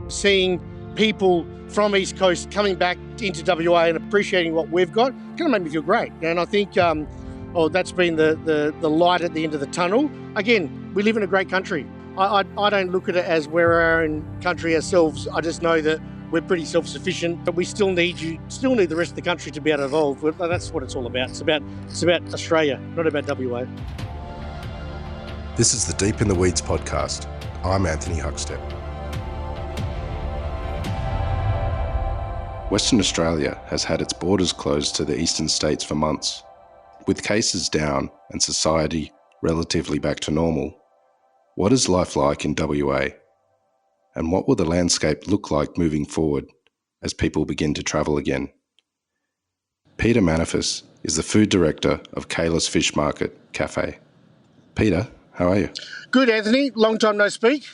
seeing people from East Coast coming back into WA and appreciating what we've got, it's going to make me feel great. And I think that's been the light at the end of the tunnel. Again, we live in a great country. I don't look at it as we're our own country ourselves. I just know that we're pretty self-sufficient, but we still need the rest of the country to be able to evolve. That's what it's all about. It's about Australia, not about WA. This is the Deep in the Weeds podcast. I'm Anthony Huckstep. Western Australia has had its borders closed to the eastern states for months. With cases down and society relatively back to normal, what is life like in WA? And what will the landscape look like moving forward as people begin to travel again? Peter Manifis is the food director of Kailis Fish Market Café. Peter, how are you? Good, Anthony. Long time no speak,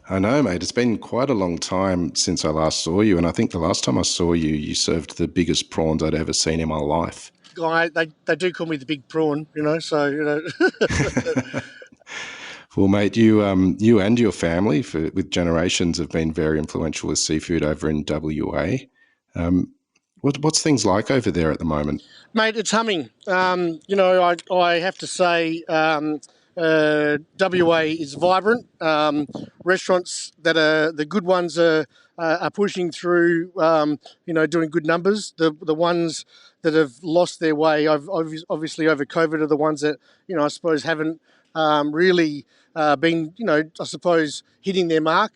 I know, mate. It's been quite a long time since I last saw you, and I think the last time I saw you, you served the biggest prawns I'd ever seen in my life. They do call me the big prawn, so. Well, mate, you and your family, with generations, have been very influential with seafood over in WA. What's things like over there at the moment? Mate, it's humming. I have to say WA is vibrant. Restaurants that are the good ones are pushing through, doing good numbers. The ones that have lost their way, obviously over COVID, are the ones that, I suppose haven't really been, I suppose, hitting their mark,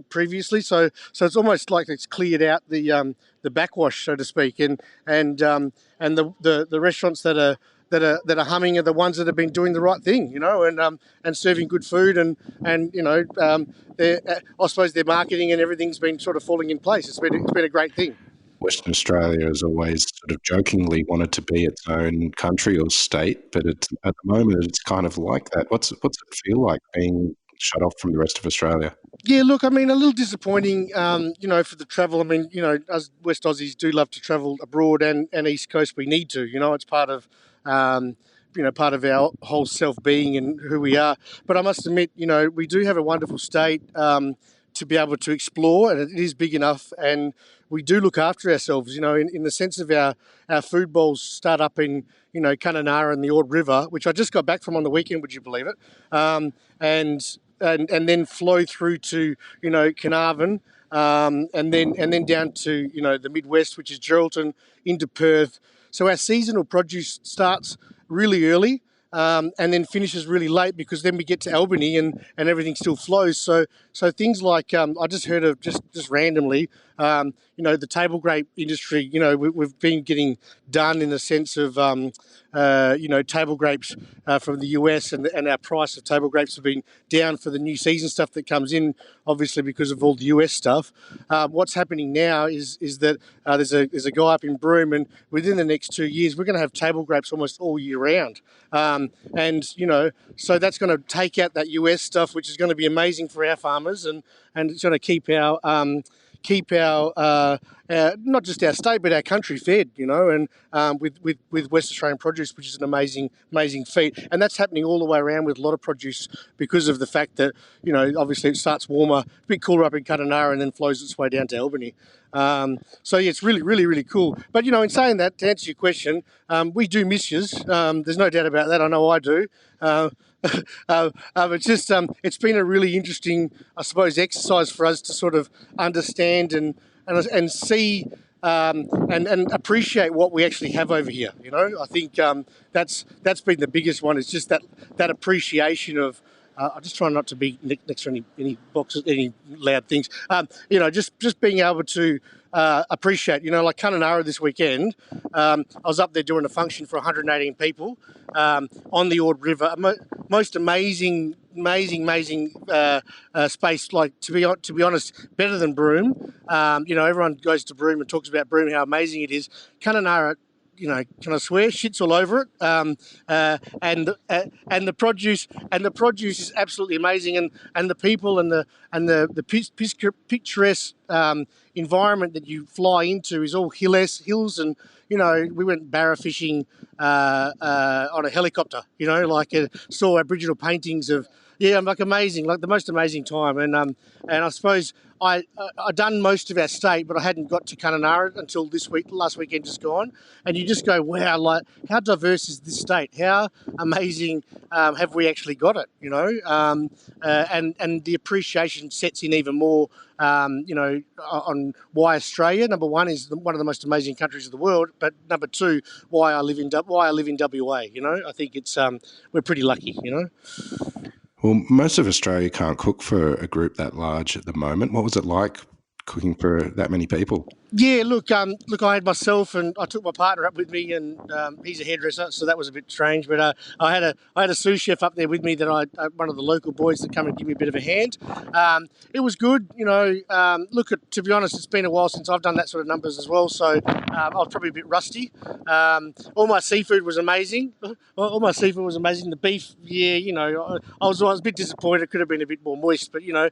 previously. So it's almost like it's cleared out the backwash, so to speak, and the restaurants that are humming are the ones that have been doing the right thing, and serving good food, and I suppose their marketing and everything's been sort of falling in place. It's been a great thing. Western Australia has always sort of jokingly wanted to be its own country or state, but at the moment it's kind of like that. What's it feel like being shut off from the rest of Australia? Yeah, look, a little disappointing, for the travel. Us West Aussies do love to travel abroad, and East Coast we need to. It's part of part of our whole self-being and who we are. But I must admit, we do have a wonderful state to be able to explore, and it is big enough, and we do look after ourselves, in the sense of our food bowls start up in, Kununurra and the Ord River, which I just got back from on the weekend, would you believe it? And then flow through to, Carnarvon, and then down to, the Midwest, which is Geraldton, into Perth. So our seasonal produce starts really early, and then finishes really late, because then we get to Albany and everything still flows. So things like, I just heard of just randomly, the table grape industry, we've been getting done in the sense of, table grapes from the US, and our price of table grapes have been down for the new season stuff that comes in, obviously because of all the US stuff. What's happening now is that there's a guy up in Broome, and within the next 2 years, we're going to have table grapes almost all year round. So that's going to take out that US stuff, which is going to be amazing for our farmers, and it's going to keep our not just our state but our country fed, and with West Australian produce, which is an amazing feat. And that's happening all the way around with a lot of produce, because of the fact that, obviously it starts warmer, a bit cooler up in Kununurra, and then flows its way down to Albany. So yeah, it's really, really, really cool. But, in saying that, to answer your question, we do miss yous. There's no doubt about that. I know I do. It's been a really interesting, I suppose, exercise for us to sort of understand and see and appreciate what we actually have over here. I think that's been the biggest one. Is just that appreciation of. I just try not to be next to any boxes, any loud things. Just being able to appreciate. Like Kununurra this weekend, I was up there doing a function for 118 people on the Ord River. Most amazing space. Like to be honest, better than Broome. Everyone goes to Broome and talks about Broome, how amazing it is. Kununurra, can I swear? Shit's all over it. And the produce is absolutely amazing, and the people and the picturesque environment that you fly into is all hills, and we went barra fishing on a helicopter. Saw Aboriginal paintings of Yeah, like amazing, like the most amazing time, and I suppose I done most of our state, but I hadn't got to Kununurra until last weekend just gone, and you just go, wow, like how diverse is this state? How amazing have we actually got it? And the appreciation sets in even more. On why Australia, number one, is one of the most amazing countries of the world, but number two, why I live in WA. I think it's we're pretty lucky. Well, most of Australia can't cook for a group that large at the moment. What was it like cooking for that many people? Yeah, look, I had myself and I took my partner up with me, and he's a hairdresser, so that was a bit strange. But I had a sous chef up there with me one of the local boys that come and give me a bit of a hand. It was good, to be honest, it's been a while since I've done that sort of numbers as well, so I was probably a bit rusty. All my seafood was amazing. The beef, yeah, I was a bit disappointed. It could have been a bit more moist, but you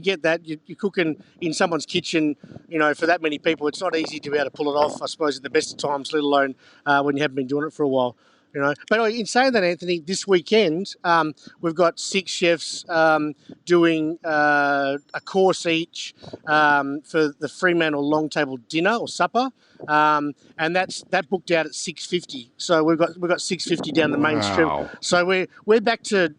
get that you're cooking in someone's kitchen, for that many people. It's not easy to be able to pull it off, I suppose, at the best of times, let alone when you haven't been doing it for a while. But in saying that, Anthony, this weekend we've got 6 chefs doing a course each for the Fremantle long table dinner or supper, and that booked out at 6:50. So we've got 6:50 down the main strip. Wow. So we're back to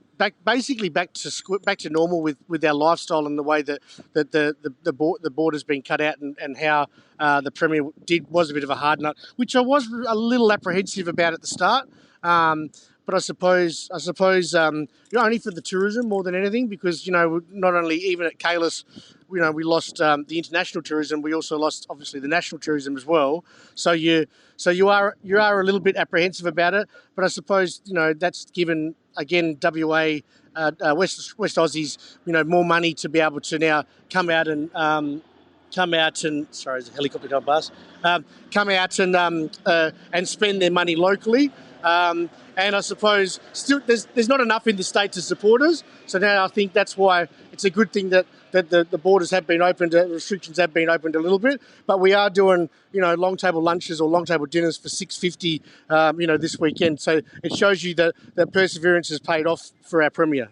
normal with our lifestyle and the way that the border's been cut out, and how the Premier was a bit of a hard nut, which I was a little apprehensive about at the start. But I suppose only for the tourism more than anything, because not only even at Kailis, we lost the international tourism, we also lost obviously the national tourism as well. So you are a little bit apprehensive about it, but I suppose that's given again WA West Aussies more money to be able to now come out and sorry, there's a helicopter going past. Come out and spend their money locally. And I suppose still there's not enough in the state to support us. So now I think that's why it's a good thing that the borders have been opened, restrictions have been opened a little bit. But we are doing long table lunches or long table dinners for $6.50 this weekend. So it shows you that perseverance has paid off for our Premier.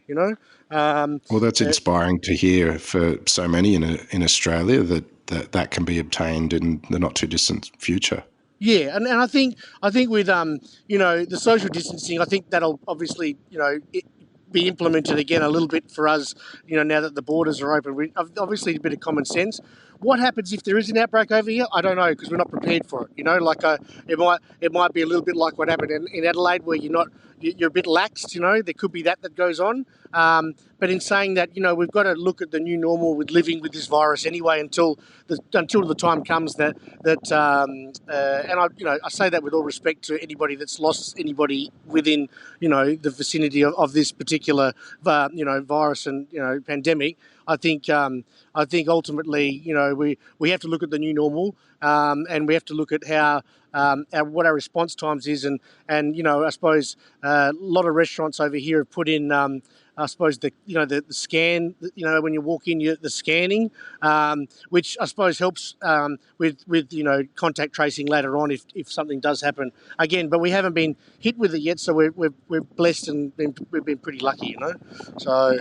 Well, that's inspiring to hear for so many in Australia that can be obtained in the not too distant future. Yeah, and I think with the social distancing, I think that'll obviously be implemented again a little bit for us. Now that the borders are open, obviously a bit of common sense. What happens if there is an outbreak over here? I don't know, because we're not prepared for it. It might be a little bit like what happened in Adelaide, where you're a bit laxed. There could be that goes on. But in saying that, we've got to look at the new normal with living with this virus anyway until the time comes that and I say that with all respect to anybody that's lost anybody within the vicinity of this particular virus and pandemic. I think ultimately we have to look at the new normal, and we have to look at how what our response times is, and I suppose a lot of restaurants over here have put in I suppose the scan, when you walk in, the scanning, which I suppose helps with contact tracing later on if something does happen again. But we haven't been hit with it yet, so we're blessed and we've been pretty lucky, So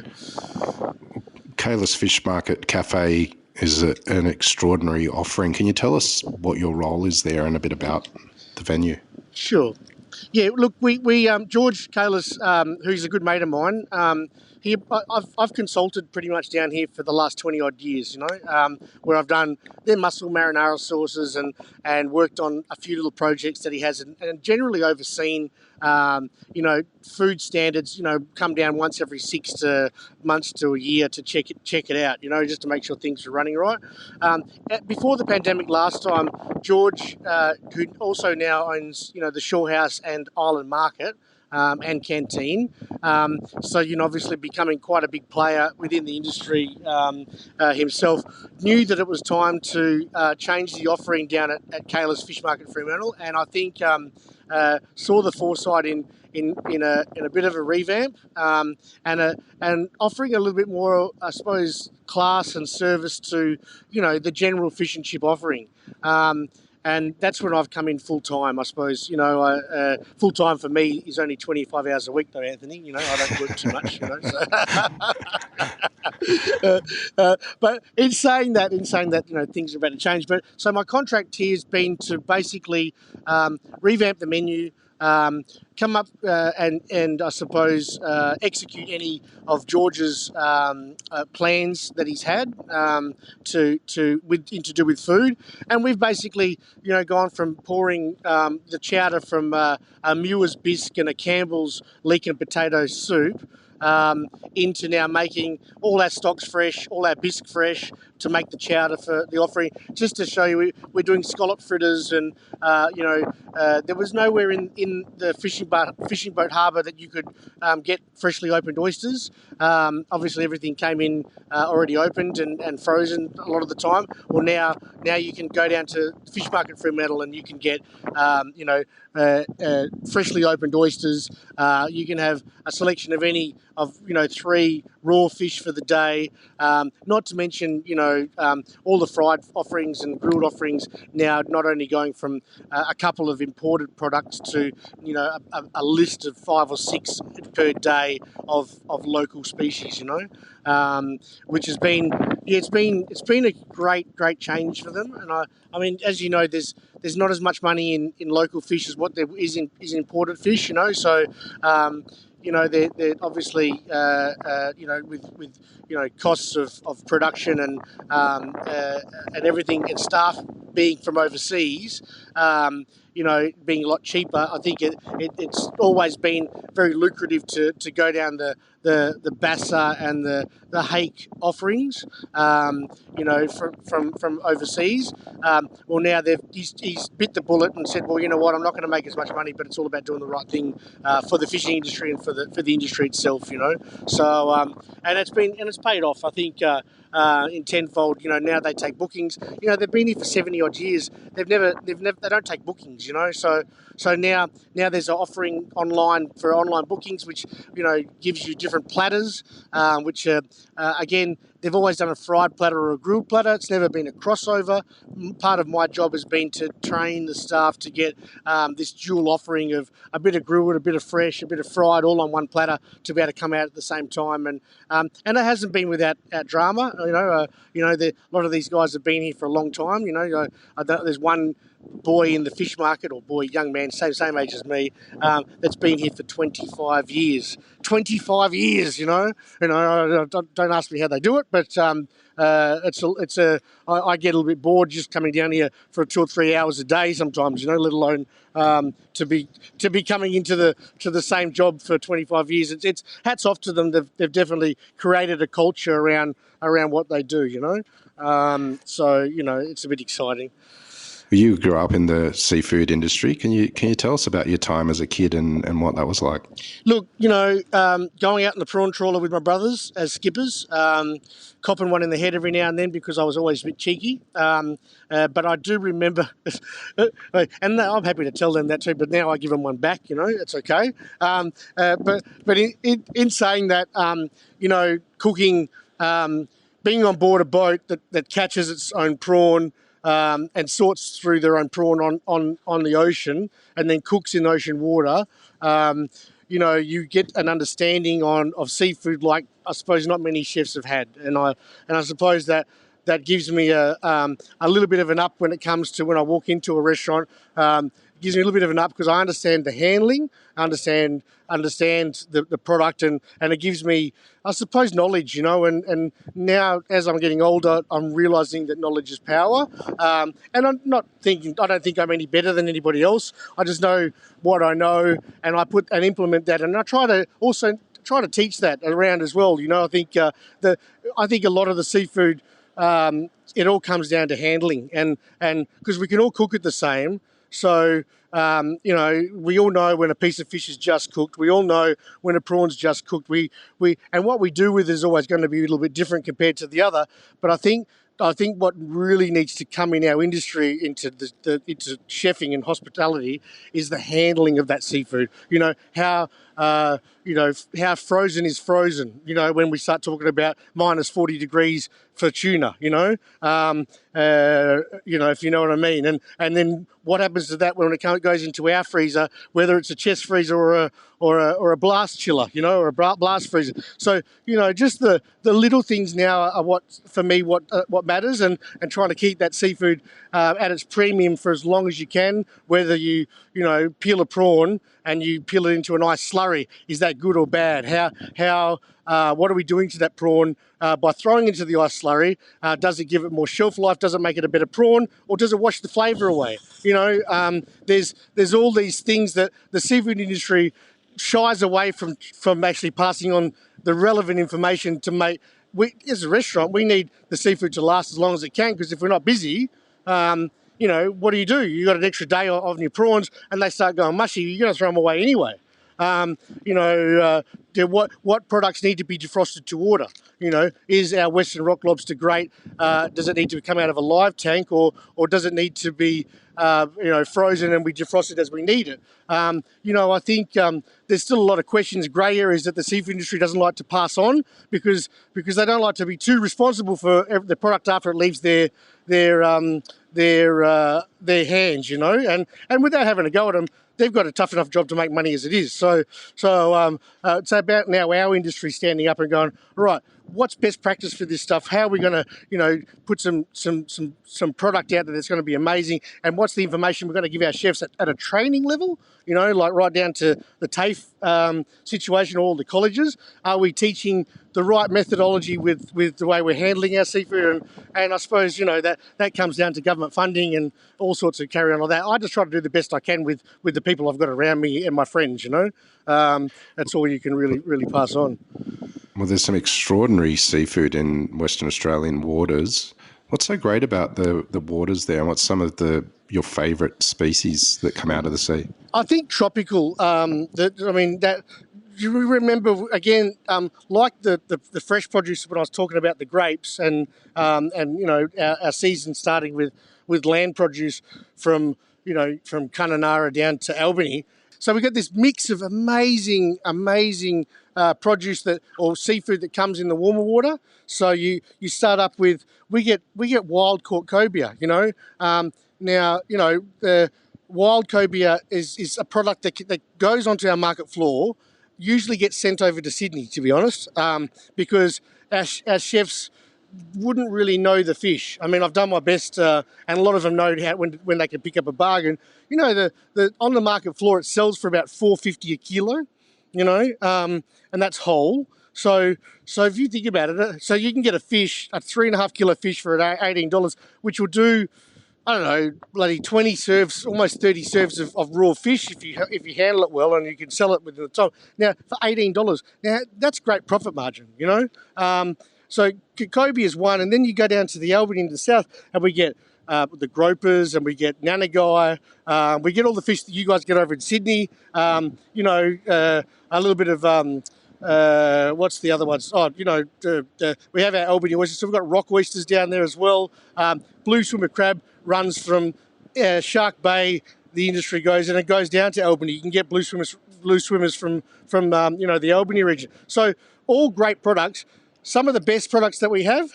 Kailis Fish Market Café is an extraordinary offering. Can you tell us what your role is there and a bit about the venue? Sure. Yeah, look, we George Kailis, who's a good mate of mine, I've consulted pretty much down here for the last 20 odd years, where I've done their mussel marinara sauces and worked on a few little projects that he has, and generally overseen food standards, come down once every 6 months to a year to check it out, just to make sure things are running right. Before the pandemic last time, George, who also now owns, the Shore House and Island Market, and Canteen. So, obviously becoming quite a big player within the industry himself, knew that it was time to change the offering down at Kailis Fish Market Fremantle, and I think saw the foresight in a bit of a revamp, and offering a little bit more, I suppose, class and service to the general fish and chip offering. and that's when I've come in full time. I suppose full time for me is only 25 hours a week, though, Anthony. I don't work too much. So. But in saying that, things are about to change. But so my contract here has been to basically revamp the menu, come up and I suppose execute any of George's plans that he's had to do with food, and we've basically gone from pouring the chowder from a Muir's bisque and a Campbell's leek and potato soup. Into now making all our stocks fresh, all our bisque fresh to make the chowder for the offering. Just to show you, we're doing scallop fritters, and there was nowhere in the fishing boat harbour that you could get freshly opened oysters. Obviously, everything came in already opened and frozen a lot of the time. Well, now you can go down to Fish Market Fremantle and you can get freshly opened oysters. You can have a selection of any of 3 raw fish for the day. Not to mention all the fried offerings and grilled offerings now not only going from a couple of imported products to a list of 5 or 6 per day of local species. Which has been it's been a great change for them. And I mean, as you know, there's not as much money in local fish as what there is in imported fish. So they're obviously with costs of production and everything, and staff being from overseas, being a lot cheaper. I think it's always been very lucrative to go down the Bassa and the hake offerings, from overseas. Well, now he's bit the bullet and said, well, you know what, I'm not going to make as much money, but it's all about doing the right thing for the fishing industry and for the industry itself. So and it's paid off. I think in tenfold. Now they take bookings. They've been here for 70 odd years. They don't take bookings. So now there's an offering online for online bookings, which gives you different platters, which again, they've always done a fried platter or a grilled platter. It's never been a crossover. Part of my job has been to train the staff to get this dual offering of a bit of grilled, a bit of fresh, a bit of fried, all on one platter to be able to come out at the same time. And it hasn't been without drama. A lot of these guys have been here for a long time. There's one boy in the fish market, or young man, same age as me, that's been here for 25 years. 25 years, don't ask me how they do it, but I get a little bit bored just coming down here for 2 or 3 hours a day sometimes, let alone to be coming into the same job for 25 years. It's hats off to them. They've definitely created a culture around what they do, so it's a bit exciting. You grew up in the seafood industry. Can you tell us about your time as a kid and what that was like? Look, going out in the prawn trawler with my brothers as skippers, copping one in the head every now and then because I was always a bit cheeky. But I do remember, and I'm happy to tell them that too, but now I give them one back, it's okay. But in saying that, cooking, being on board a boat that catches its own prawn, and sorts through their own prawn on the ocean and then cooks in ocean water, you get an understanding of seafood like I suppose not many chefs have had. And I suppose that gives me a little bit of an up when it comes to when I walk into a restaurant. Gives me a little bit of an up because I understand the handling, understand the product, and it gives me, I suppose, knowledge, and now as I'm getting older, I'm realising that knowledge is power, and I don't think I'm any better than anybody else. I just know what I know, and I put and implement that, and I try to teach that around as well. I think I think a lot of the seafood, it all comes down to handling, and because we can all cook it the same. So, we all know when a piece of fish is just cooked. We all know when a prawn's just cooked. And what we do with it is always going to be a little bit different compared to the other. But I think what really needs to come in our industry into into chefing and hospitality is the handling of that seafood. How how frozen is frozen, when we start talking about minus 40 degrees for tuna, if you know what I mean. And then what happens to that when it goes into our freezer, whether it's a chest freezer or a blast chiller, or a blast freezer. So, just the little things now are what matters, and trying to keep that seafood at its premium for as long as you can, whether you peel a prawn and you peel it into a nice slurry. Is that good or bad? What are we doing to that prawn by throwing it into the ice slurry? Does it give it more shelf life? Does it make it a better prawn, or does it wash the flavour away? There's all these things that the seafood industry shies away from actually passing on the relevant information to make. As a restaurant, we need the seafood to last as long as it can, because if we're not busy, what do? You got an extra day on your prawns and they start going mushy, you're going to throw them away anyway. What products need to be defrosted to order? Is our Western rock lobster great? Does it need to come out of a live tank, or does it need to be frozen and we defrost it as we need it? I think there's still a lot of questions, grey areas that the seafood industry doesn't like to pass on because they don't like to be too responsible for the product after it leaves their hands, and without having a go at them, they've got a tough enough job to make money as it is. So it's about now our industry standing up and going, all right, what's best practice for this stuff? How are we going to, put some product out there that's going to be amazing? And what's the information we're going to give our chefs at a training level? Like right down to the TAFE situation, all the colleges. Are we teaching the right methodology with the way we're handling our seafood? And I suppose, that comes down to government funding and all sorts of carry on like that. I just try to do the best I can with the people I've got around me and my friends, That's all you can really pass on. Well, there's some extraordinary seafood in Western Australian waters. What's so great about the waters there, and what's some of your favourite species that come out of the sea? I think tropical. You remember again, like the fresh produce when I was talking about the grapes, and our season starting with land produce from Kununurra down to Albany. So we got this mix of amazing produce or seafood that comes in the warmer water. So you start up with we get wild caught cobia. The wild cobia is a product that goes onto our market floor. Usually gets sent over to Sydney, to be honest, because our chefs wouldn't really know the fish. I mean, I've done my best, and a lot of them know when they can pick up a bargain. On the market floor, it sells for about $4.50 a kilo, and that's whole. So if you think about it, so you can get a 3.5 kilo fish for $18, which will do, I don't know, bloody 20 serves, almost 30 serves of raw fish if you handle it well and you can sell it within the time. Now, for $18, now that's great profit margin, So cobia is one, and then you go down to the Albany in the south, and we get the gropers, and we get nanagai. We get all the fish that you guys get over in Sydney. A little bit of what's the other ones? We have our Albany oysters, so we've got rock oysters down there as well. Blue swimmer crab runs from Shark Bay. The industry goes, and it goes down to Albany. You can get blue swimmers from the Albany region. So all great products. Some of the best products that we have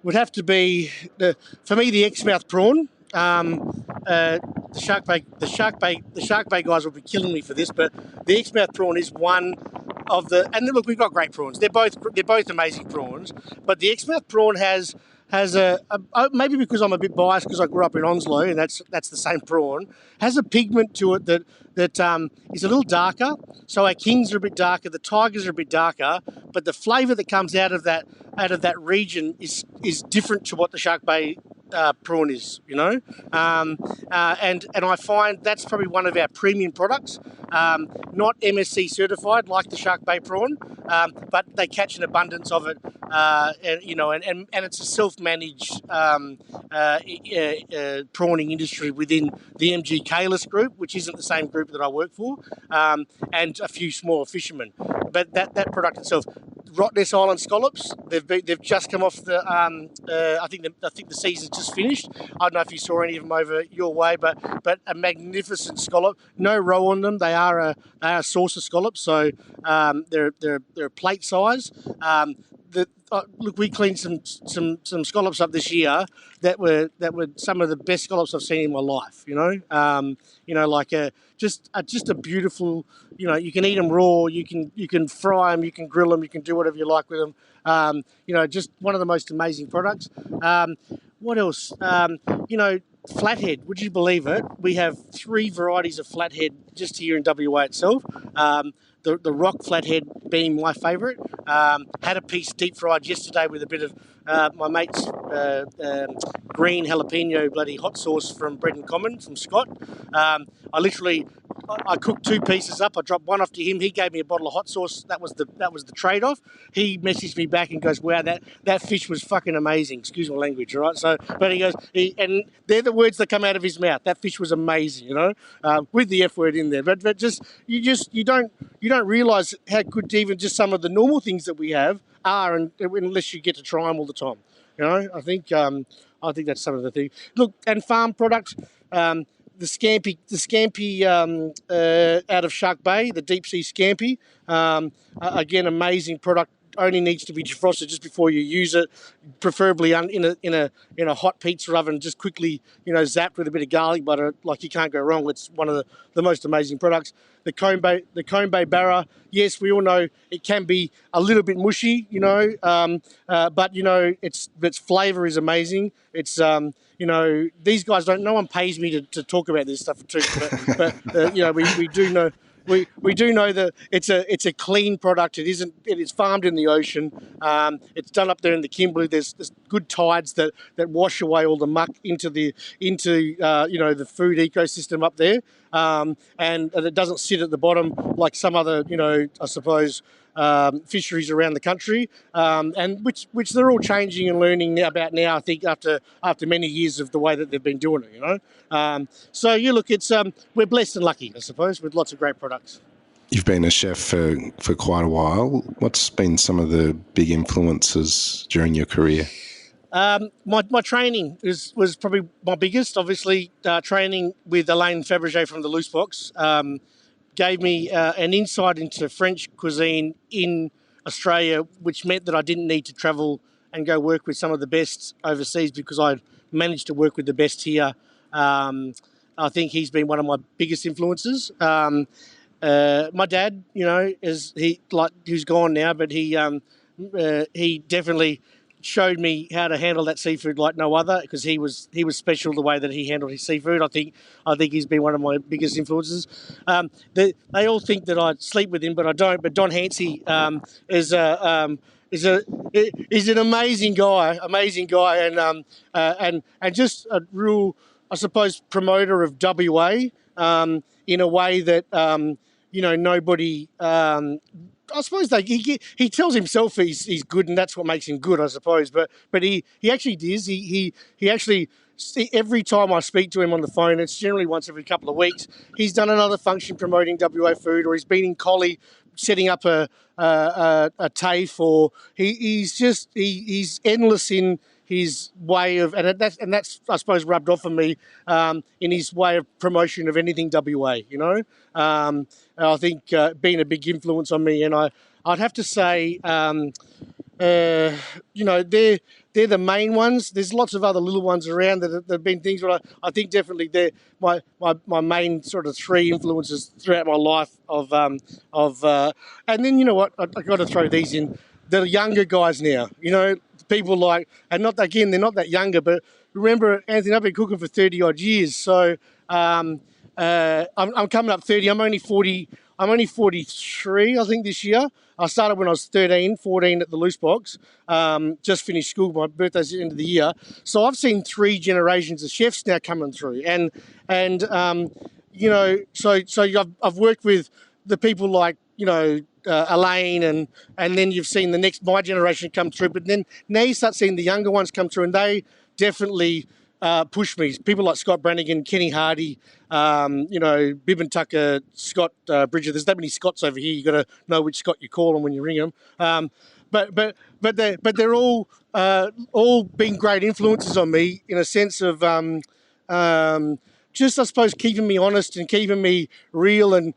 would have to be for me the Exmouth prawn. The Shark Bay guys will be killing me for this, but the Exmouth prawn is one of the. And look, we've got great prawns. They're both amazing prawns, but the Exmouth prawn has a maybe because I'm a bit biased because I grew up in Onslow and that's the same prawn, has a pigment to it that is a little darker. So our kings are a bit darker, the tigers are a bit darker, but the flavour that comes out of that region is different to what the Shark Bay prawn is, and I find that's probably one of our premium products, not MSC certified like the Shark Bay prawn, but they catch an abundance of it, and it's a self-managed prawning industry within the MG Kailis group, which isn't the same group that I work for, and a few smaller fishermen. But that product itself, Rottnest Island scallops. They've just come off the. I think the season's just finished. I don't know if you saw any of them over your way, but a magnificent scallop. No roe on them. They are a saucer scallop, so they're plate size. Look, we cleaned some scallops up this year that were some of the best scallops I've seen in my life. Like just a beautiful. You can eat them raw. You can fry them. You can grill them. You can do whatever you like with them. Just one of the most amazing products. What else? Flathead. Would you believe it? We have 3 varieties of flathead just here in WA itself. The rock flathead being my favourite. Had a piece deep fried yesterday with a bit of my mate's green jalapeno bloody hot sauce from Bread and Common from Scott. I cooked 2 pieces up. I dropped one off to him. He gave me a bottle of hot sauce. That was the trade-off. He messaged me back and goes, "Wow, that fish was fucking amazing." Excuse my language, all right? So, but he goes, and they're the words that come out of his mouth. That fish was amazing, with the F word in there. But you don't realise how good even just some of the normal things that we have are, and unless you get to try them all the time. I think that's some of the things. Look, and farm products. The scampi out of Shark Bay, the deep sea scampi. Again, amazing product. Only needs to be defrosted just before you use it, preferably in a hot pizza oven. Just quickly, zapped with a bit of garlic butter. Like, you can't go wrong. It's one of the most amazing products. The Combe Bay Barra. Yes, we all know it can be a little bit mushy, but its flavour is amazing. It's these guys don't. No one pays me to talk about this stuff too, but we do know. We do know that it's a clean product. It is farmed in the ocean. It's done up there in the Kimberley. There's good tides that wash away all the muck into the food ecosystem up there, and it doesn't sit at the bottom like some other I suppose fisheries around the country, and which they're all changing and learning about now. I think after many years of the way that they've been doing it, So you look, it's we're blessed and lucky, I suppose, with lots of great products. You've been a chef for quite a while. What's been some of the big influences during your career? My training was probably my biggest. Obviously, training with Alain Fabergé from the Loose Box gave me an insight into French cuisine in Australia, which meant that I didn't need to travel and go work with some of the best overseas because I'd managed to work with the best here. I think he's been one of my biggest influences. My dad, who's gone now, but he definitely showed me how to handle that seafood like no other, because he was special the way that he handled his seafood. I think he's been one of my biggest influences. They all think that I sleep with him, but I don't. But Don Hansey is an amazing guy, and just a real, I suppose, promoter of WA in a way that nobody. I suppose he tells himself he's good, and that's what makes him good, I suppose. But he actually does. He actually, every time I speak to him on the phone, it's generally once every couple of weeks, he's done another function promoting WA food, or he's been in Collie setting up a TAFE, or he's endless in his way of, and that's I suppose rubbed off on me in his way of promotion of anything WA. I think being a big influence on me, and I'd have to say, they're the main ones. There's lots of other little ones around that have been things, but I think definitely they're my main sort of 3 influences throughout my life and then I got to throw these in. The younger guys now, people like, and not again, they're not that younger, but remember, Anthony, I've been cooking for 30 odd years, so I'm coming up 30. I'm only 40. I'm only 43, I think, this year. I started when I was 13, 14 at the Loose Box. Just finished school. My birthday's at the end of the year. So I've seen 3 generations of chefs now coming through. And so I've worked with the people like, Elaine, and then you've seen my generation come through. But then now you start seeing the younger ones come through, and they definitely pushed me. People like Scott Brannigan, Kenny Hardy, Bib and Tucker, Scott Bridger. There's that many Scotts over here. You got to know which Scott you call them when you ring them. But they're all been great influences on me in a sense of just, I suppose, keeping me honest and keeping me real and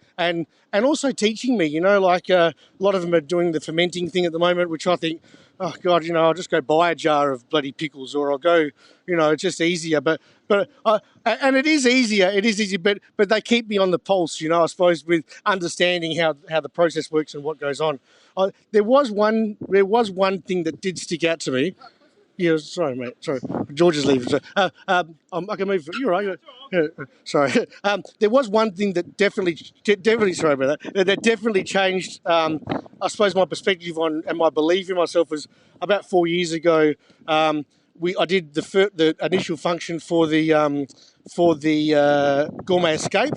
also teaching me, like a lot of them are doing the fermenting thing at the moment, which I think, oh God, I'll just go buy a jar of bloody pickles, or I'll go, it's just easier. And it is easier, but they keep me on the pulse, I suppose, with understanding how the process works and what goes on. There was one thing that did stick out to me. Yeah, sorry, mate. Sorry, George is leaving. So, I can move. You're right. Sorry. There was one thing that definitely. Sorry about that. That definitely changed. I suppose my perspective on and my belief in myself was about 4 years ago. I did the initial function for the Gourmet Escape.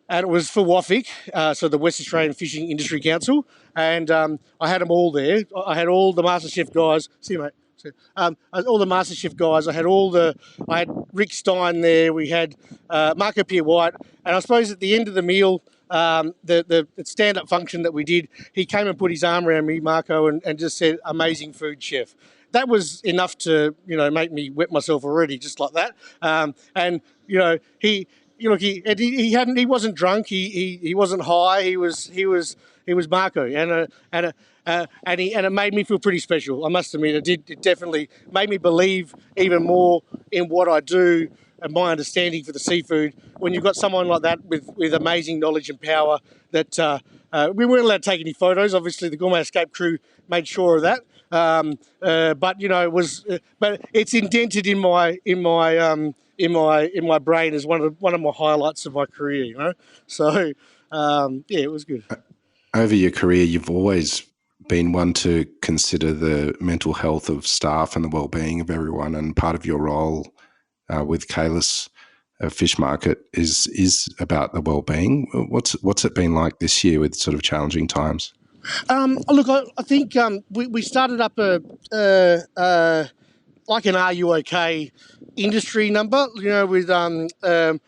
And it was for WAFIC, so the West Australian Fishing Industry Council, and I had them all there. I had all the MasterChef guys. See you, mate. All the MasterChef guys. I had Rick Stein there. We had Marco Pierre White, and I suppose at the end of the meal, the stand-up function that we did, he came and put his arm around me, Marco, and just said, "Amazing food, chef." That was enough to make me wet myself already, just like that. And he wasn't drunk. He wasn't high. He was Marco, and it made me feel pretty special. I must admit, it definitely made me believe even more in what I do and my understanding for the seafood. When you've got someone like that with amazing knowledge and power, that we weren't allowed to take any photos. Obviously, the Gourmet Escape crew made sure of that. But it's indented in my brain as one of my highlights of my career. So it was good. Over your career, you've always been one to consider the mental health of staff and the well-being of everyone, and part of your role with Kailis Fish Market is about the well-being. What's it been like this year with sort of challenging times? Look, I think we started up like an Are You OK industry number, with a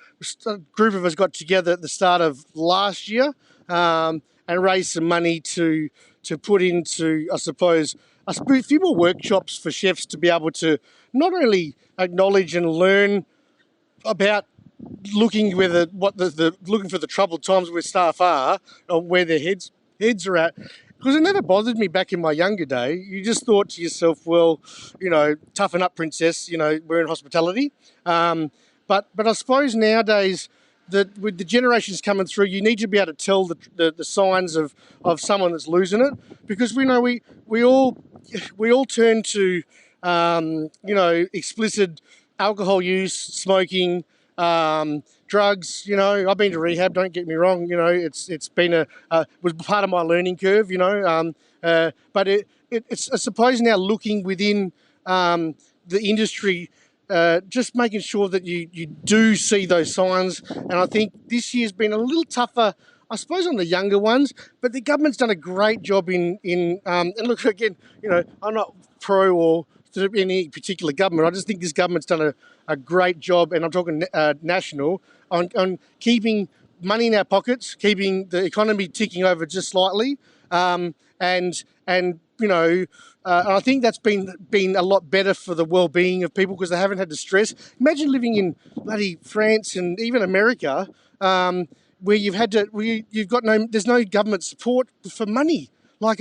group of us got together at the start of last year and raised some money to put into, I suppose, a few more workshops for chefs to be able to not only acknowledge and learn about looking for the troubled times where staff are, or where their heads are at. Because it never bothered me back in my younger day. You just thought to yourself, well, toughen up, princess. We're in hospitality. But I suppose nowadays, with the generations coming through, you need to be able to tell the signs of someone that's losing it, because we know we all turn to explicit alcohol use, smoking, drugs. I've been to rehab. Don't get me wrong. It's been was part of my learning curve. But it's I suppose now looking within the industry. Just making sure that you do see those signs. And I think this year's been a little tougher, I suppose, on the younger ones, but the government's done a great job in and look, again, I'm not pro or to any particular government. I just think this government's done a great job, and I'm talking national, on keeping money in our pockets, keeping the economy ticking over just slightly, and I think that's been a lot better for the well-being of people, because they haven't had the stress. Imagine living in bloody France and even America, where there's no government support for money. For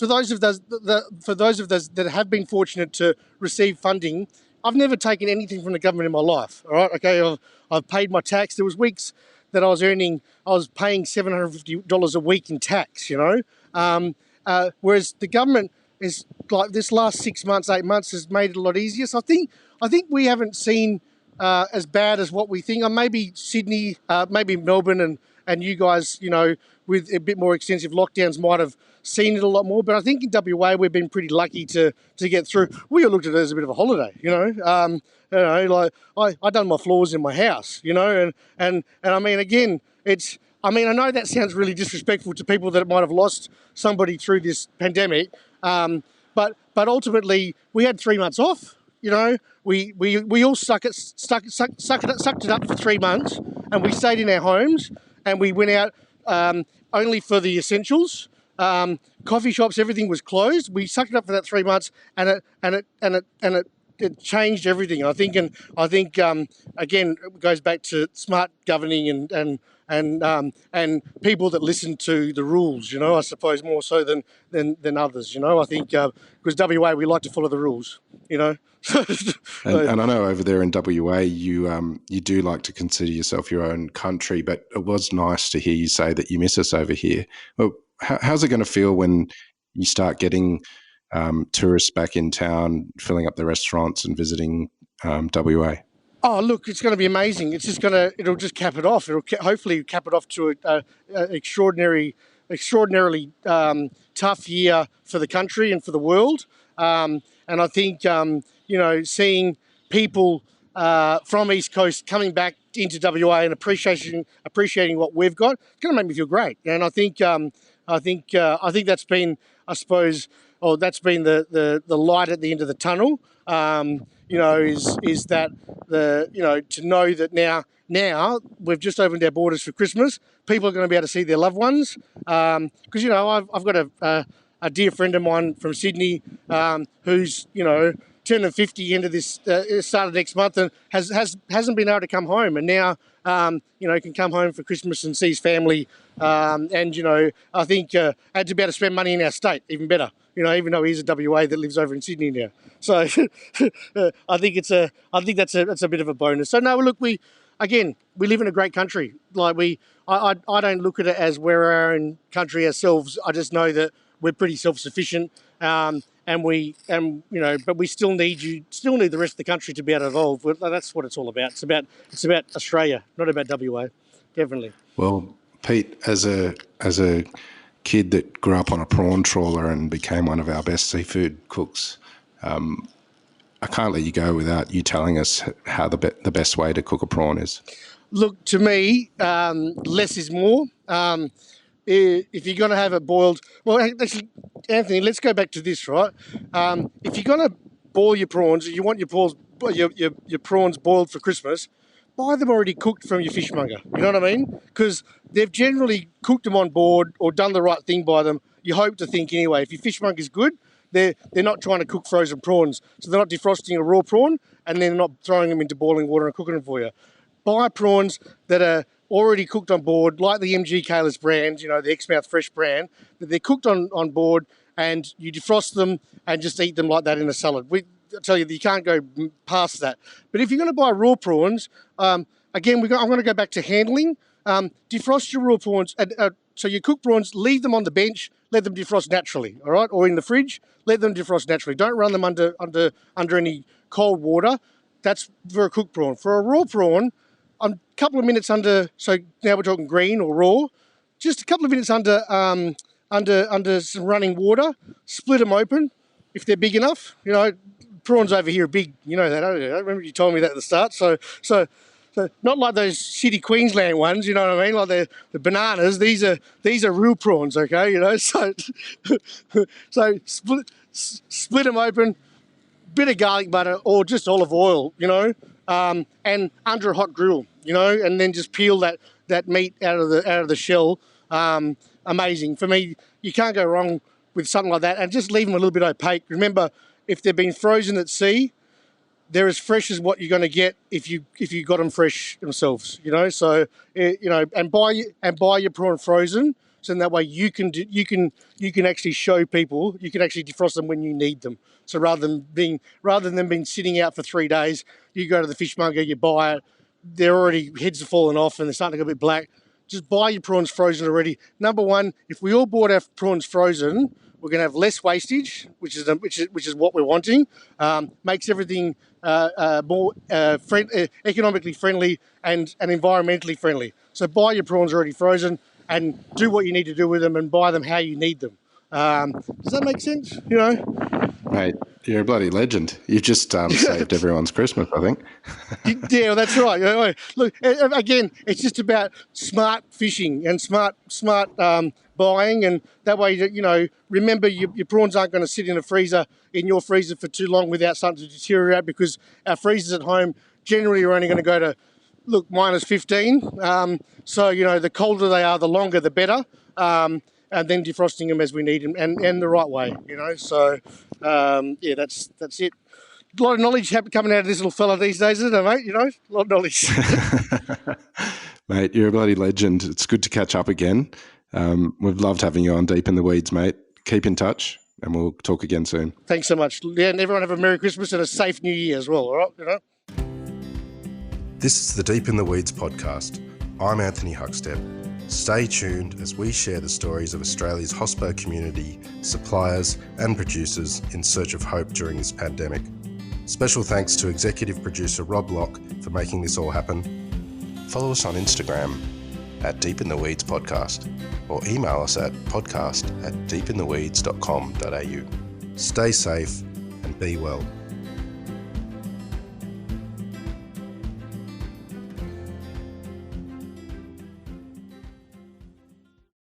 those of us that have been fortunate to receive funding, I've never taken anything from the government in my life. All right, okay, I've paid my tax. There was weeks that I was paying $750 a week in tax. Whereas the government is like this last 6 months, 8 months has made it a lot easier. So I think we haven't seen as bad as what we think. Maybe Sydney, maybe Melbourne, and you guys, with a bit more extensive lockdowns, might have seen it a lot more. But I think in WA we've been pretty lucky to get through. We all looked at it as a bit of a holiday, like I done my floors in my house, and I mean, again, I know that sounds really disrespectful to people that might have lost somebody through this pandemic, but ultimately we had 3 months off. You know, we all sucked it up for 3 months, and we stayed in our homes, and we went out only for the essentials. Coffee shops, everything was closed. We sucked it up for that 3 months, and it changed everything. I think again, it goes back to smart governing and people that listen to the rules. You know, I suppose more so than others. You know, I think because WA, we like to follow the rules. You know. And I know over there in WA, you do like to consider yourself your own country, but it was nice to hear you say that you miss us over here. Well, how's it going to feel when you start getting tourists back in town, filling up the restaurants and visiting WA? Oh, look, it's going to be amazing. It'll just cap it off. It'll hopefully cap it off to an extraordinarily tough year for the country and for the world. And I think, seeing people from East Coast coming back into WA and appreciating what we've got, it's going to make me feel great. And I think that's been, I suppose, that's been the light at the end of the tunnel. Is that to know that now we've just opened our borders for Christmas. People are going to be able to see their loved ones. Because I've got a dear friend of mine from Sydney who's turning 50 into this start of next month and hasn't been able to come home, and now can come home for Christmas and see his family. I think and to be able to spend money in our state, even better. Even though he's a WA that lives over in Sydney now. So I think that's a bit of a bonus. So no, look, we live in a great country. Like I don't look at it as we're our own country ourselves. I just know that we're pretty self-sufficient, but we still need the rest of the country to be able to evolve. That's what it's all about. It's about Australia, not about WA, definitely. Well, Pete, as a kid that grew up on a prawn trawler and became one of our best seafood cooks, I can't let you go without you telling us how the best way to cook a prawn is. Look, to me, less is more. If you're going to have it boiled, well, actually, Anthony, let's go back to this, right? If you're going to boil your prawns, you want your prawns boiled for Christmas, buy them already cooked from your fishmonger. You know what I mean? Because they've generally cooked them on board or done the right thing by them. You hope to think anyway. If your fishmonger is good, they're not trying to cook frozen prawns. So they're not defrosting a raw prawn and then not throwing them into boiling water and cooking them for you. Buy prawns that are already cooked on board, like the MG Kailis brand, the Exmouth Fresh brand, that they're cooked on board, and you defrost them and just eat them like that in a salad. I tell you can't go past that. But if you're going to buy raw prawns, I'm going to go back to handling. Defrost your raw prawns. So your cooked prawns, leave them on the bench, let them defrost naturally, all right? Or in the fridge, let them defrost naturally. Don't run them under any cold water. That's for a cooked prawn. For a raw prawn, a couple of minutes under, so now we're talking green or raw, just a couple of minutes under some running water, split them open if they're big enough. Prawns over here are big, that. I remember you told me that at the start. So not like those shitty Queensland ones, you know what I mean? Like the bananas. These are real prawns, okay? So split them open, bit of garlic butter or just olive oil, and under a hot grill, and then just peel that meat out of the shell. Amazing. For me, you can't go wrong with something like that, and just leave them a little bit opaque. Remember, if they've been frozen at sea, they're as fresh as what you're going to get if you got them fresh themselves. So and buy your prawn frozen, so in that way you can actually show people, you can actually defrost them when you need them. So rather than them being sitting out for 3 days, you go to the fishmonger, you buy it, they're already heads are falling off and they're starting to go a bit black. Just buy your prawns frozen already. Number one, if we all bought our prawns frozen, we're going to have less wastage, which is what we're wanting. Makes everything more economically friendly and environmentally friendly. So buy your prawns already frozen and do what you need to do with them and buy them how you need them. Does that make sense? Mate, you're a bloody legend. You just saved everyone's Christmas, I think. Yeah, well, that's right. Look, again, it's just about smart fishing and smart buying, and that way, remember your prawns aren't going to sit in your freezer for too long without starting to deteriorate, because our freezers at home generally are only going to go to, minus 15. So, the colder they are, the longer the better. And then defrosting them as we need them, and the right way, So, that's it. A lot of knowledge coming out of this little fella these days, isn't it, mate? A lot of knowledge. Mate, you're a bloody legend. It's good to catch up again. We've loved having you on Deep in the Weeds, mate. Keep in touch, and we'll talk again soon. Thanks so much. Yeah, and everyone have a Merry Christmas and a safe New Year as well, all right? This is the Deep in the Weeds podcast. I'm Anthony Huckstep. Stay tuned as we share the stories of Australia's hospo community, suppliers and producers in search of hope during this pandemic. Special thanks to executive producer Rob Locke for making this all happen. Follow us on Instagram at Deep in the Weeds Podcast, or email us at podcast@deepintheweeds.com.au. Stay safe and be well.